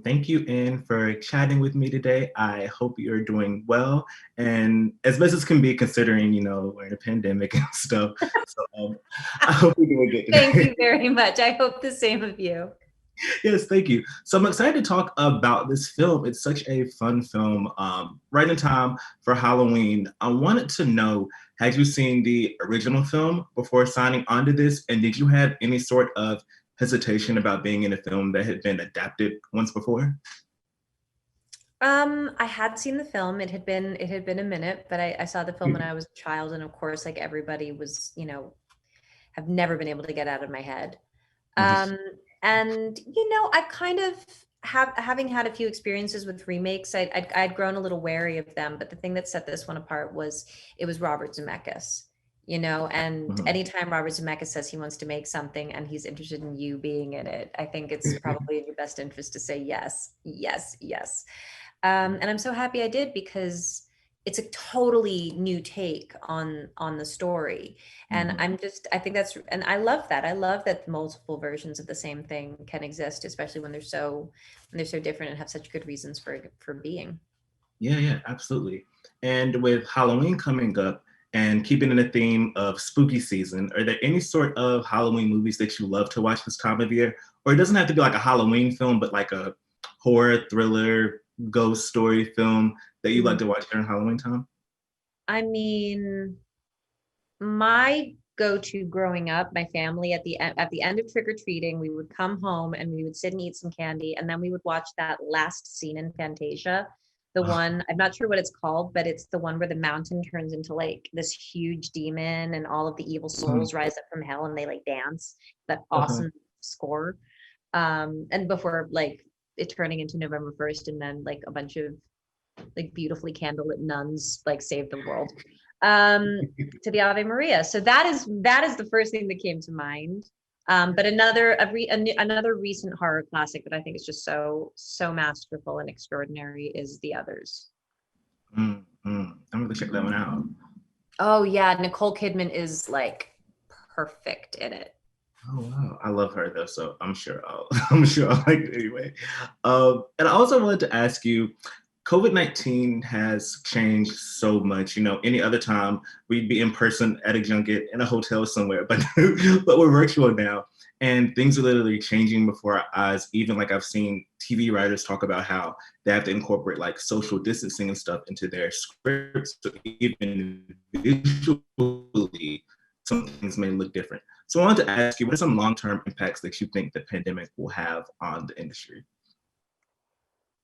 Thank you, Anne, for chatting with me today. I hope you're doing well and as best as can be considering, we're in a pandemic and stuff. So I hope you're doing good Thank today. you very much. I hope the same of you. Yes, thank you. So I'm excited to talk about this film. It's such a fun film, right in time for Halloween. I wanted to know, had you seen the original film before signing on to this? And did you have any sort of hesitation about being in a film that had been adapted once before? I had seen the film. It had been a minute, but I saw the film when I was a child, and of course, like everybody was, have never been able to get out of my head. Um, and I kind of having had a few experiences with remakes, I'd grown a little wary of them. But the thing that set this one apart was it was Robert Zemeckis. And Mhm. anytime Robert Zemeckis says he wants to make something and he's interested in you being in it, I think it's probably in your best interest to say yes, yes, yes. And I'm so happy I did because it's a totally new take on the story. And Mhm. I think that's, and I love that. I love that multiple versions of the same thing can exist, especially when they're so different and have such good reasons for being. Yeah, yeah, absolutely. And with Halloween coming up and keeping in the theme of spooky season, are there any sort of Halloween movies that you love to watch this time of year? Or it doesn't have to be like a Halloween film, but like a horror, thriller, ghost story film that you like Mm. to watch during Halloween time? I mean, my go-to growing up, my family at the end of trick-or-treating, we would come home and we would sit and eat some candy, and then we would watch that last scene in Fantasia. The one, I'm not sure what it's called, but it's the one where the mountain turns into like this huge demon and all of the evil Mhm. souls rise up from hell and they like dance. That Uh-huh. awesome score. And before like it turning into November 1st and then like a bunch of like beautifully candlelit nuns like save the world um to the Ave Maria. So that is the first thing that came to mind. But another recent horror classic that I think is just so masterful and extraordinary is The Others. Mm, mm. I'm gonna check that one out. Oh yeah, Nicole Kidman is like perfect in it. Oh wow, I love her though, so I'm sure I'll I'm sure I'll like it anyway. And I also wanted to ask you, COVID-19 has changed so much. Any other time we'd be in person at a junket in a hotel somewhere, but but we're virtual now, and things are literally changing before our eyes. Even like I've seen TV writers talk about how they have to incorporate like social distancing and stuff into their scripts, so even visually, some things may look different. So I wanted to ask you, what are some long-term impacts that you think the pandemic will have on the industry?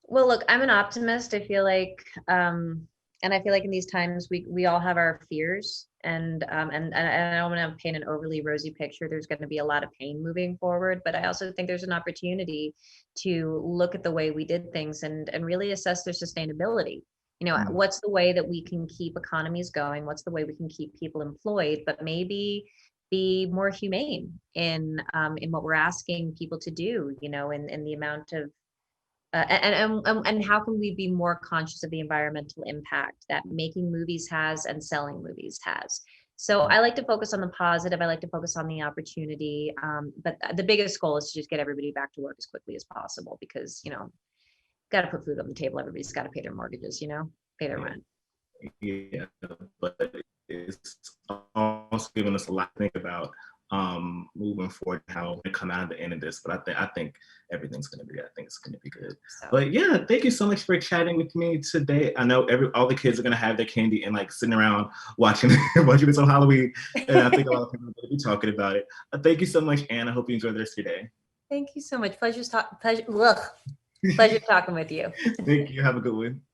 Well, look, I'm an optimist. I feel like in these times we all have our fears, and I don't want to paint an overly rosy picture. There's going to be a lot of pain moving forward, but I also think there's an opportunity to look at the way we did things and really assess their sustainability. Mm, What's the way that we can keep economies going? What's the way we can keep people employed, but maybe be more humane in what we're asking people to do, in the amount of and how can we be more conscious of the environmental impact that making movies has and selling movies has. So mm, I like to focus on the positive. I like to focus on the opportunity. But the biggest goal is to just get everybody back to work as quickly as possible because, got to put food on the table. Everybody's got to pay their mortgages, pay their yeah, rent. yeah, but it's also given us a lot to think about moving forward, how we come out of the end of this. But I think everything's gonna be. I think it's gonna be good. So But yeah, thank you so much for chatting with me today. I know all the kids are gonna have their candy and like sitting around watching watching this on Halloween, and I think a lot of people are gonna be talking about it. Thank you so much, Anne. I hope you enjoy the rest of your thank you so much. Pleasure talking with you. day. Thank you. Have a good one.